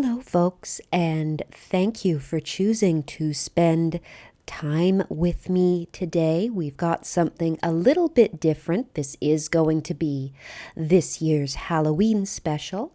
Hello, folks, and thank you for choosing to spend time with me today. We've got something a little bit different. This is going to be this year's Halloween special.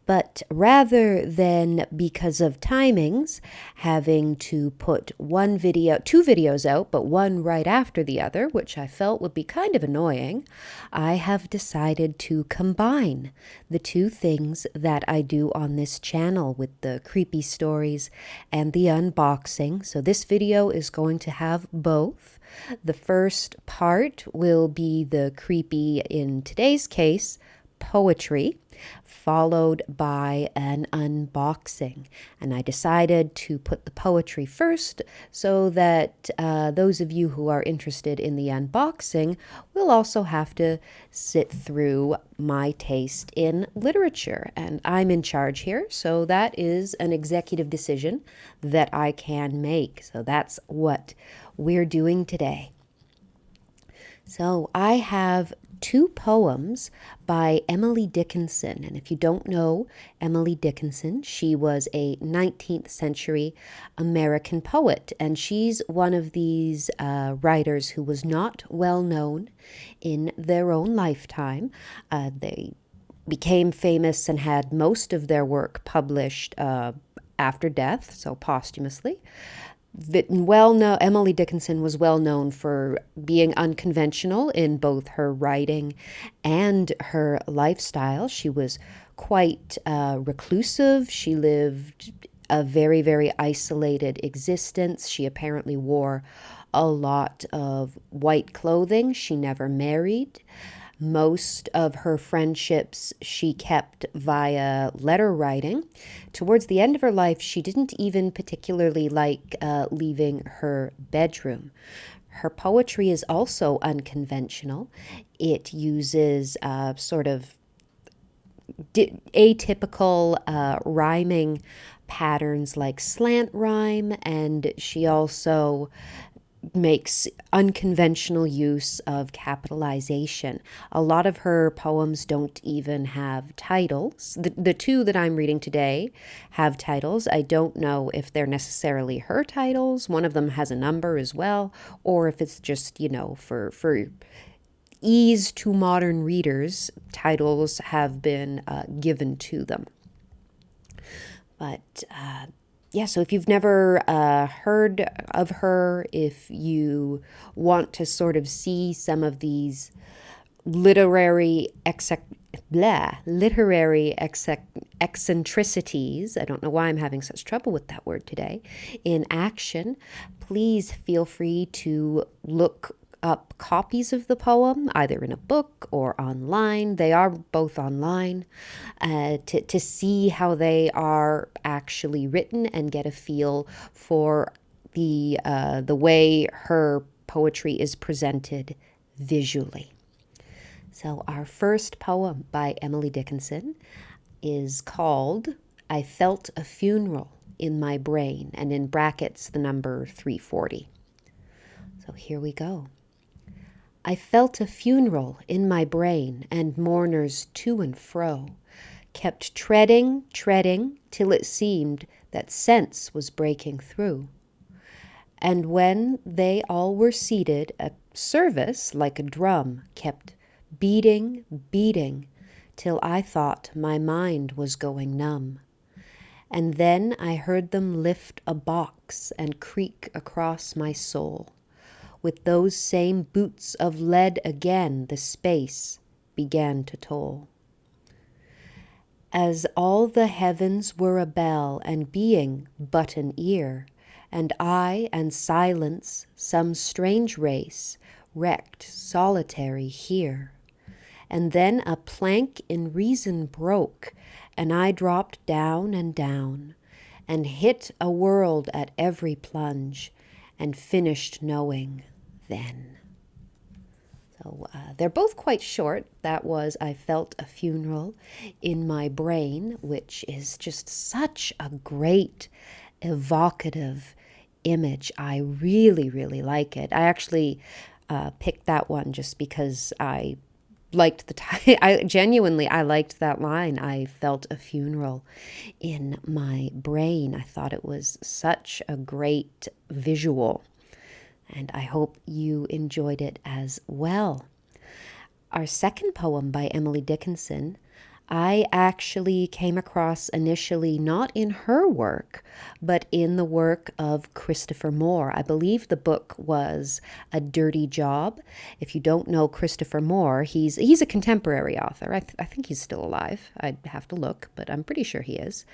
But rather than, because of timings, having to put two videos out, but one right after the other, which I felt would be kind of annoying, I have decided to combine the two things that I do on this channel with the creepy stories and the unboxing. So this video is going to have both. The first part will be the creepy, in today's case, poetry, followed by an unboxing. And I decided to put the poetry first so that those of you who are interested in the unboxing will also have to sit through my taste in literature. And I'm in charge here, so that is an executive decision that I can make. So that's what we're doing today. So I have two poems by Emily Dickenson. And if you don't know Emily Dickenson, she was a 19th century American poet. And she's one of these writers who was not well known in their own lifetime. They became famous and had most of their work published after death, so posthumously. Emily Dickinson was well known for being unconventional in both her writing and her lifestyle. She was quite reclusive. She lived a very, very isolated existence. She apparently wore a lot of white clothing. She never married. Most of her friendships she kept via letter writing. Towards the end of her life, she didn't even particularly like leaving her bedroom. Her poetry is also unconventional. It uses sort of atypical rhyming patterns like slant rhyme, and she also makes unconventional use of capitalization. A lot of her poems don't even have titles. The two that I'm reading today have titles. I don't know if they're necessarily her titles. One of them has a number as well, or if it's just, for ease to modern readers, titles have been given to them. But so if you've never heard of her, if you want to sort of see some of these literary eccentricities, I don't know why I'm having such trouble with that word today, in action, please feel free to look up copies of the poem, either in a book or online. They are both online, to see how they are actually written and get a feel for the way her poetry is presented visually. So our first poem by Emily Dickinson is called "I Felt a Funeral in My Brain," and in brackets the number 340. So here we go. I felt a funeral in my brain, and mourners to and fro kept treading, till it seemed that sense was breaking through. And when they all were seated, a service like a drum kept beating, till I thought my mind was going numb. And then I heard them lift a box and creak across my soul. With those same boots of lead again, the space began to toll. As all the heavens were a bell, and being but an ear, and I and silence, some strange race, wrecked solitary here. And then a plank in reason broke, and I dropped down, and hit a world at every plunge, and finished knowing then. So they're both quite short. That was "I Felt a Funeral in My Brain," which is just such a great, evocative image. I really, really like it. I actually picked that one just because I liked I liked that line. I felt a funeral in my brain. I thought it was such a great visual, and I hope you enjoyed it as well. Our second poem by Emily Dickinson, I actually came across initially not in her work, but in the work of Christopher Moore. I believe the book was A Dirty Job. If you don't know Christopher Moore, he's a contemporary author. I think he's still alive. I'd have to look, but I'm pretty sure he is.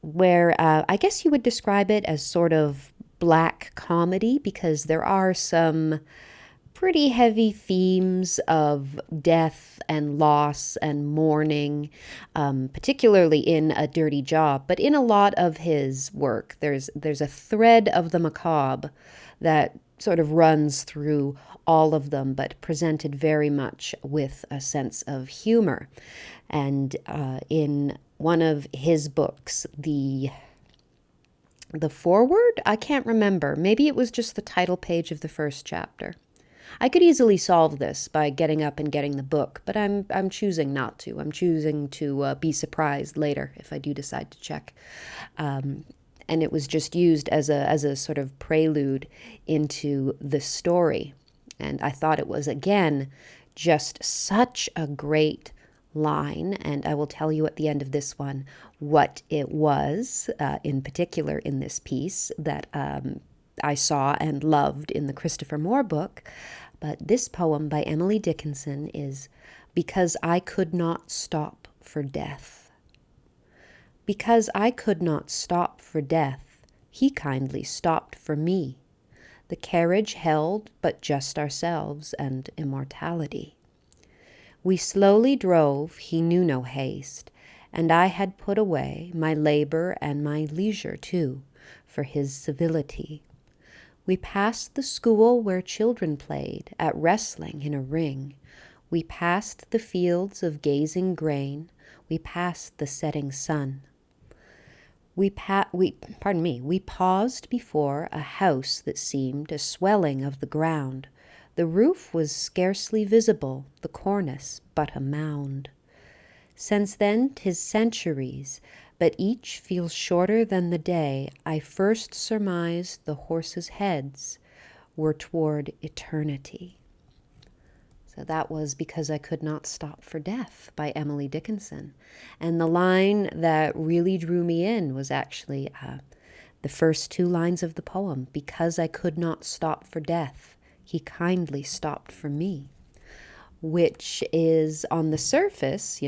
Where I guess you would describe it as sort of black comedy, because there are some pretty heavy themes of death and loss and mourning, particularly in A Dirty Job. But in a lot of his work, there's a thread of the macabre that sort of runs through all of them, but presented very much with a sense of humor. And in one of his books, the foreword, I can't remember. Maybe it was just the title page of the first chapter. I could easily solve this by getting up and getting the book, but I'm choosing not to. I'm choosing to be surprised later if I do decide to check. And it was just used as a sort of prelude into the story. And I thought it was, again, just such a great line. And I will tell you at the end of this one what it was, in particular in this piece, that I saw and loved in the Christopher Moore book. But this poem by Emily Dickinson is Because I Could Not Stop for Death. Because I could not stop for death, he kindly stopped for me. The carriage held but just ourselves and immortality. We slowly drove, he knew no haste, and I had put away my labor and my leisure too, for his civility. We passed the school where children played at wrestling in a ring. We passed the fields of gazing grain. We passed the setting sun. We paused before a house that seemed a swelling of the ground. The roof was scarcely visible, the cornice but a mound. Since then 'tis centuries, but each feels shorter than the day I first surmised the horses' heads were toward eternity. So that was Because I Could Not Stop for Death by Emily Dickinson. And the line that really drew me in was actually the first two lines of the poem. Because I could not stop for death, he kindly stopped for me. Which is, on the surface,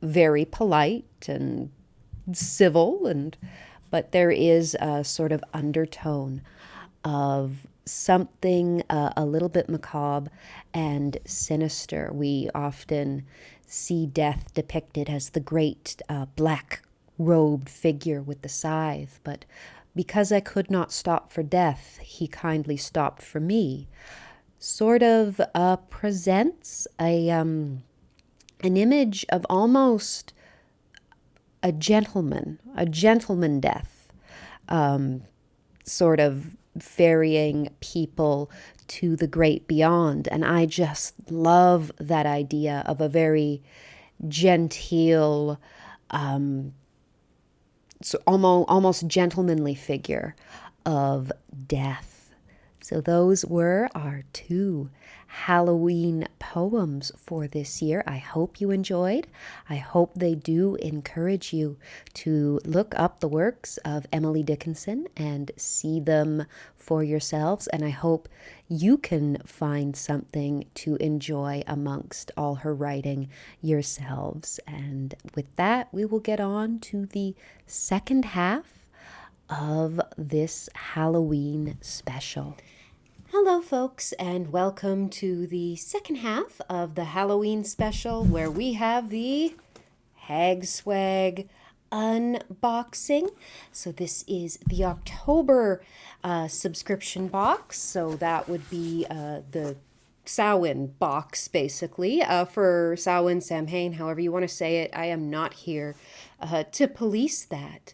very polite and civil, but there is a sort of undertone of something a little bit macabre and sinister. We often see death depicted as the great black-robed figure with the scythe, but because I could not stop for death, he kindly stopped for me, sort of presents an image of almost a gentleman death, sort of ferrying people to the great beyond. And I just love that idea of a very genteel, so almost gentlemanly figure of death. So those were our two Halloween poems for this year. I hope you enjoyed. I hope they do encourage you to look up the works of Emily Dickinson and see them for yourselves. And I hope you can find something to enjoy amongst all her writing yourselves. And with that, we will get on to the second half of this Halloween special. Hello, folks, and welcome to the second half of the Halloween special, where we have the Hag Swag unboxing. So this is the October subscription box. So that would be the Samhain box, basically, for Samhain, Samhain, however you want to say it. I am not here to police that,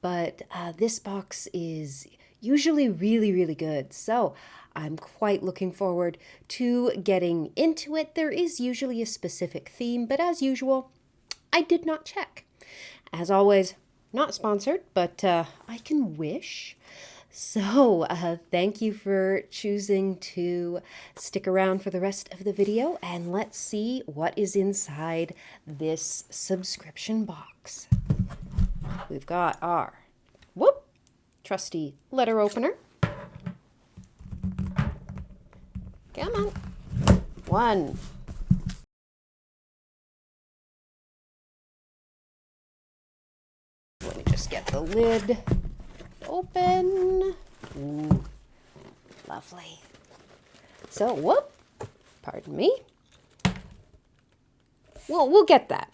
but this box is usually really, really good. So I'm quite looking forward to getting into it. There is usually a specific theme, but as usual, I did not check. As always, not sponsored, but I can wish. So, thank you for choosing to stick around for the rest of the video, and let's see what is inside this subscription box. We've got our, trusty letter opener. Come on. One. Let me just get the lid open. Ooh, lovely. So, pardon me. Well, we'll get that.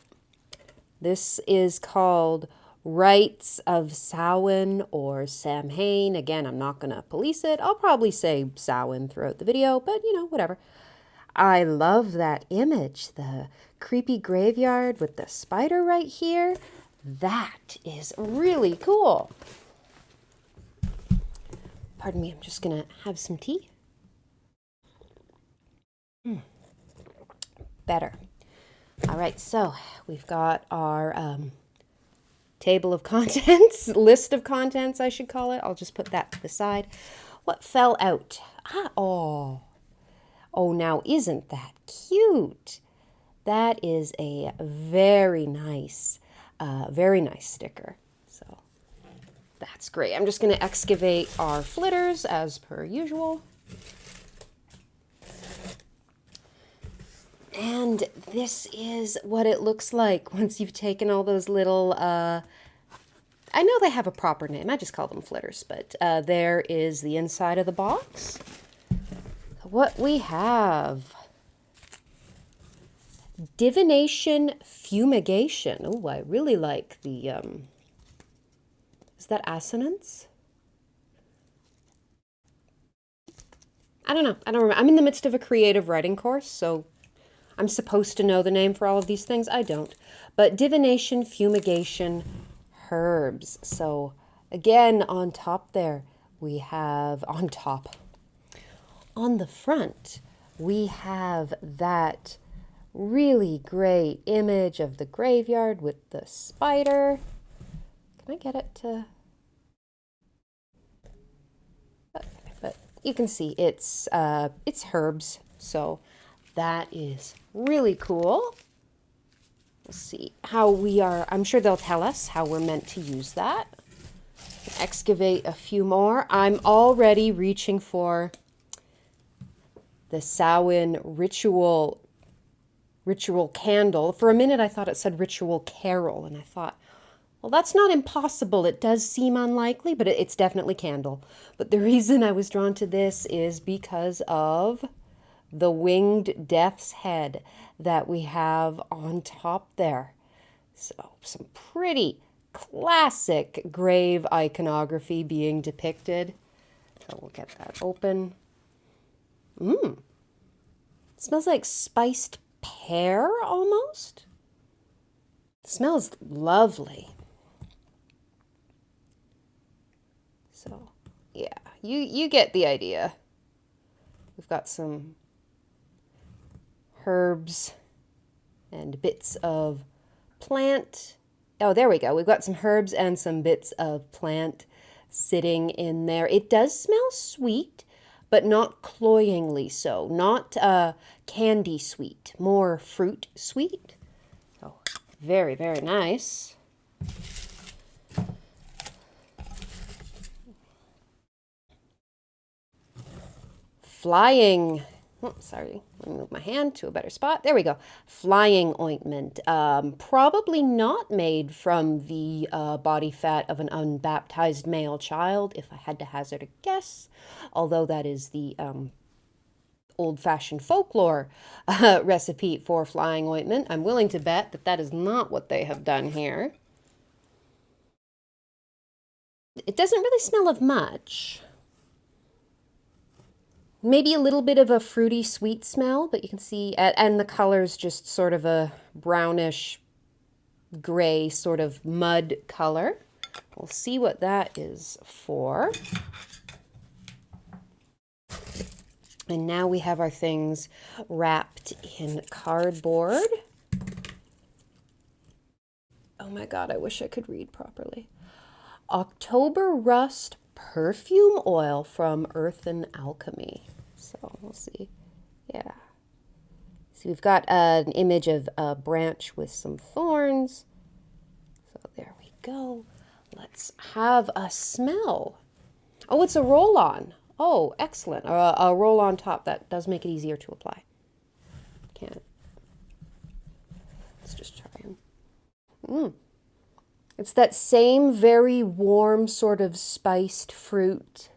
This is called Rights of Samhain or Samhain. Again, I'm not going to police it. I'll probably say Samhain throughout the video, but you know, whatever. I love that image, the creepy graveyard with the spider right here. That is really cool. Pardon me, I'm just going to have some tea. Better. All right, so we've got our table of contents, list of contents, I should call it. I'll just put that to the side. What fell out? Oh, now isn't that cute? That is a very nice sticker. So that's great. I'm just going to excavate our flitters as per usual. And this is what it looks like once you've taken all those little, I know they have a proper name. I just call them flitters, but there is the inside of the box. What we have. Divination fumigation. Oh, I really like the, is that assonance? I don't know. I don't remember. I'm in the midst of a creative writing course, so I'm supposed to know the name for all of these things. I don't. But divination, fumigation, herbs. So again, on top there, we have, on the front, we have that really great image of the graveyard with the spider. Can I get it to... But you can see it's herbs, so that is really cool. Let's see how we are. I'm sure they'll tell us how we're meant to use that. Excavate a few more. I'm already reaching for the Samhain ritual candle. For a minute I thought it said ritual carol, and I thought, well, that's not impossible. It does seem unlikely, but it's definitely candle. But the reason I was drawn to this is because of the winged death's head that we have on top there. So some pretty classic grave iconography being depicted. So we'll get that open. Smells like spiced pear almost. Smells lovely. So yeah, you get the idea. We've got some herbs and bits of plant. Oh, there we go. We've got some herbs and some bits of plant sitting in there. It does smell sweet, but not cloyingly so. Not candy sweet, more fruit sweet. So very, very nice. Flying, sorry, let me move my hand to a better spot. There we go. Flying ointment. Probably not made from the body fat of an unbaptized male child, if I had to hazard a guess. Although that is the old-fashioned folklore recipe for flying ointment. I'm willing to bet that that is not what they have done here. It doesn't really smell of much. Maybe a little bit of a fruity sweet smell, but you can see, and the color's just sort of a brownish gray sort of mud color. We'll see what that is for. And now we have our things wrapped in cardboard. Oh my God, I wish I could read properly. October Rust perfume oil from Earth and Alchemy. So we'll see. Yeah. So we've got an image of a branch with some thorns. So there we go. Let's have a smell. Oh, it's a roll-on. Oh, excellent. A roll-on top. That does make it easier to apply. Can't. Let's just try them. It's that same very warm sort of spiced fruit.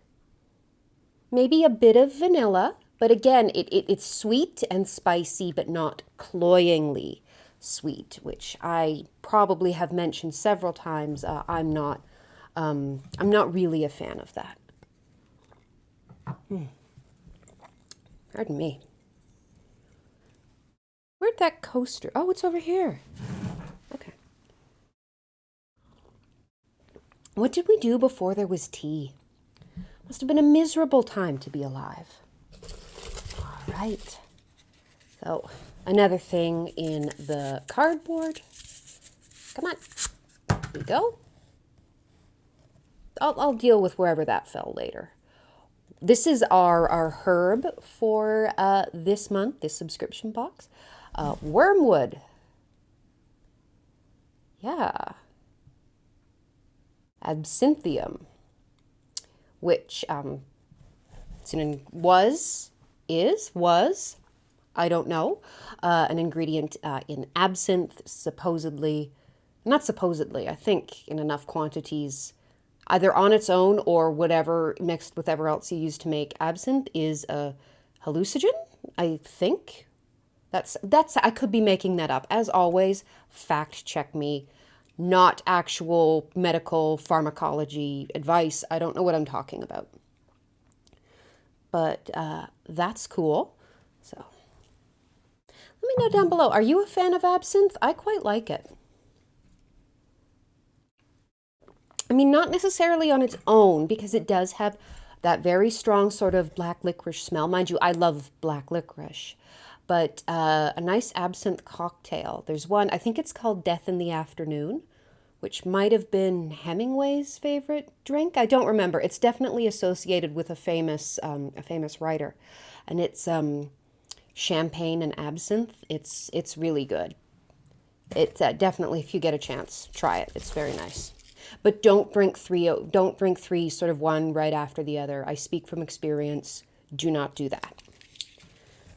Maybe a bit of vanilla, but again, it's sweet and spicy, but not cloyingly sweet, which I probably have mentioned several times. I'm not really a fan of that. Pardon me. Where'd that coaster? Oh, it's over here. Okay. What did we do before there was tea? Must have been a miserable time to be alive. All right. So, another thing in the cardboard. Come on. There we go. I'll deal with wherever that fell later. This is our herb for this month, this subscription box. Wormwood. Yeah. Absinthium, which was, I don't know, an ingredient in absinthe, supposedly, not supposedly, I think in enough quantities, either on its own or whatever mixed with whatever else you use to make absinthe is a hallucinogen, I think. That's I could be making that up. As always, fact check me. Not actual medical pharmacology advice. I don't know what I'm talking about. But that's cool. So let me know down below. Are you a fan of absinthe? I quite like it. I mean, not necessarily on its own, because it does have that very strong sort of black licorice smell. Mind you, I love black licorice. But a nice absinthe cocktail. There's one, I think it's called Death in the Afternoon, which might have been Hemingway's favorite drink. I don't remember. It's definitely associated with a famous writer. And it's champagne and absinthe. It's really good. It's definitely, if you get a chance, try it. It's very nice. But don't drink three. Don't drink three sort of one right after the other. I speak from experience. Do not do that.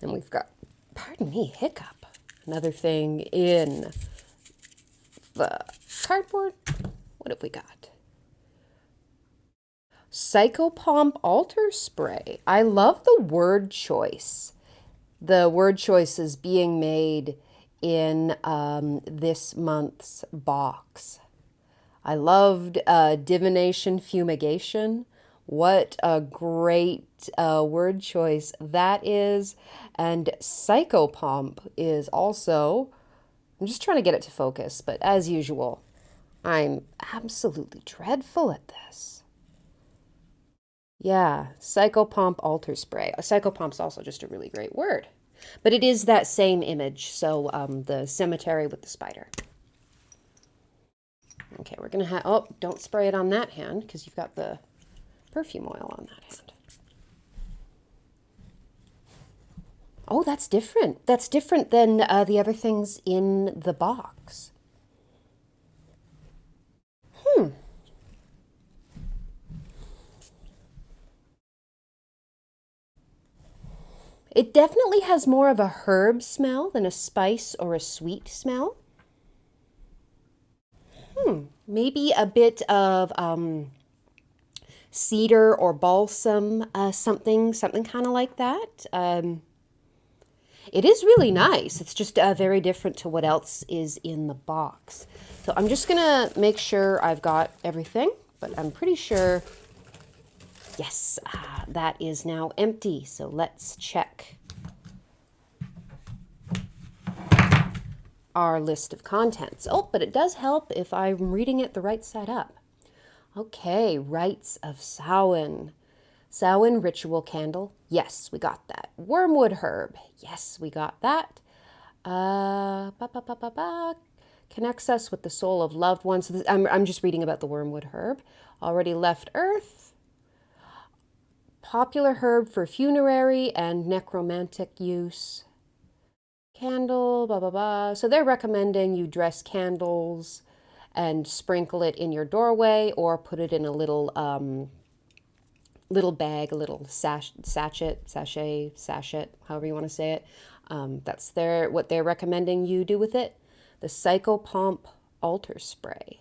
And we've got, pardon me, hiccup. Another thing in the cardboard. What have we got? Psychopomp altar spray. I love the word choice. The word choice is being made in this month's box. I loved divination fumigation. What a great word choice that is. And psychopomp is also, I'm just trying to get it to focus, but as usual, I'm absolutely dreadful at this. Yeah, psychopomp altar spray. Psychopomp's also just a really great word. But it is that same image, so the cemetery with the spider. Okay, we're going to have, oh, don't spray it on that hand because you've got the perfume oil on that hand. Oh, that's different. That's different than the other things in the box. It definitely has more of a herb smell than a spice or a sweet smell. Maybe a bit of cedar or balsam, something kind of like that. It is really nice. It's just very different to what else is in the box. So I'm just gonna make sure I've got everything, but I'm pretty sure, yes, that is now empty. So let's check our list of contents. Oh, but it does help if I'm reading it the right side up. Okay, Rites of Samhain. Samhain ritual candle. Yes, we got that. Wormwood herb. Yes, we got that. Ba, ba, ba, ba, ba. Connects us with the soul of loved ones. So I'm just reading about the wormwood herb. Already left Earth. Popular herb for funerary and necromantic use. Candle, blah, blah, blah. So they're recommending you dress candles and sprinkle it in your doorway or put it in a little bag, a little sachet, however you want to say it. That's what they're recommending you do with it. The psychopomp altar spray.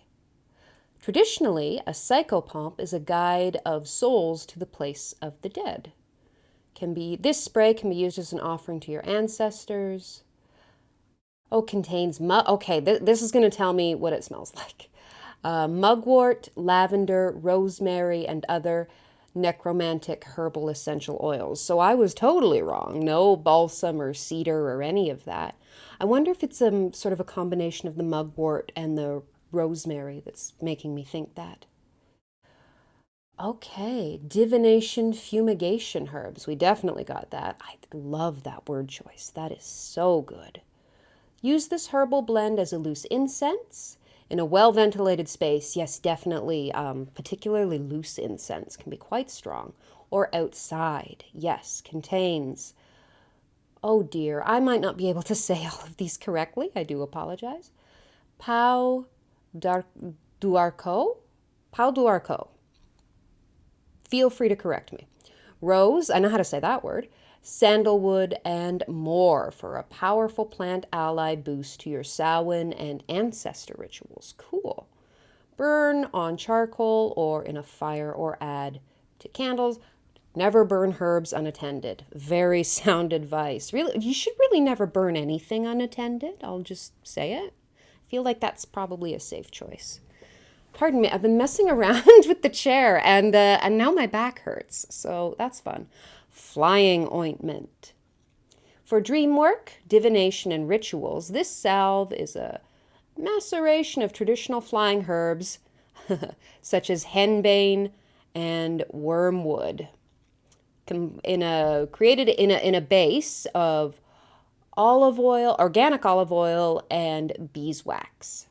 Traditionally, a psychopomp is a guide of souls to the place of the dead. This spray can be used as an offering to your ancestors. Oh, contains okay, this is going to tell me what it smells like. Mugwort, lavender, rosemary, and other necromantic herbal essential oils. So I was totally wrong. No balsam or cedar or any of that. I wonder if it's sort of a combination of the mugwort and the rosemary that's making me think that. Okay, divination fumigation herbs. We definitely got that. I love that word choice. That is so good. Use this herbal blend as a loose incense in a well-ventilated space. Yes, definitely, particularly loose incense can be quite strong. Or outside. Yes, contains, oh dear, I might not be able to say all of these correctly. I do apologize. Pau Duarco? Pau Duarco. Feel free to correct me. Rose, I know how to say that word. Sandalwood, and more for a powerful plant ally boost to your Samhain and ancestor rituals. Cool. Burn on charcoal or in a fire or add to candles. Never burn herbs unattended. Very sound advice. Really, you should really never burn anything unattended. I'll just say it. I feel like that's probably a safe choice. Pardon me, I've been messing around with the chair and now my back hurts, so that's fun. Flying ointment. For dream work, divination, and rituals, this salve is a maceration of traditional flying herbs such as henbane and wormwood, created in a base of olive oil, organic olive oil, and beeswax.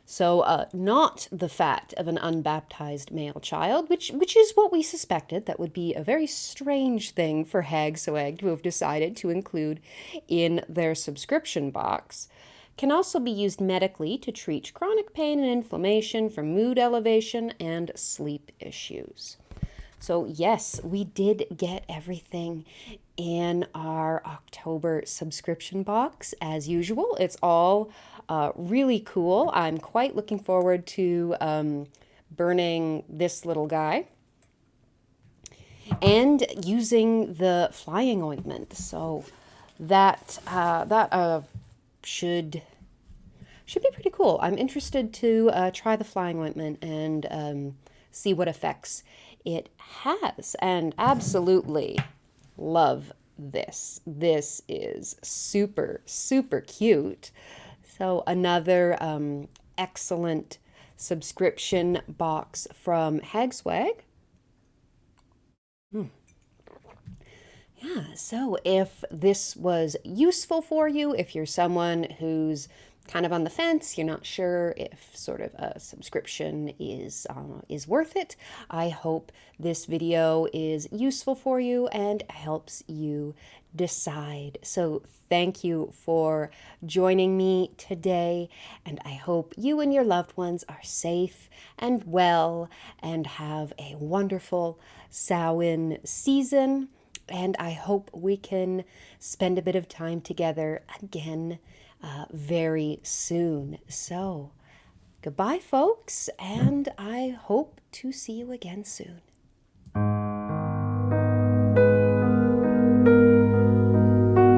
So not the fat of an unbaptized male child, which is what we suspected. That would be a very strange thing for Hagswag to have decided to include in their subscription box. Can also be used medically to treat chronic pain and inflammation for mood elevation and sleep issues. So yes, we did get everything in our October subscription box as usual. It's all really cool. I'm quite looking forward to burning this little guy and using the flying ointment. So that should be pretty cool. I'm interested to try the flying ointment and see what effects it has, and absolutely love this. This is super, super cute. So another excellent subscription box from Hagswag. Yeah, so if this was useful for you, if you're someone who's kind of on the fence, you're not sure if sort of a subscription is worth it, I hope this video is useful for you and helps you decide. So thank you for joining me today, and I hope you and your loved ones are safe and well and have a wonderful Samhain season. And I hope we can spend a bit of time together again very soon. So, goodbye, folks, and I hope to see you again soon.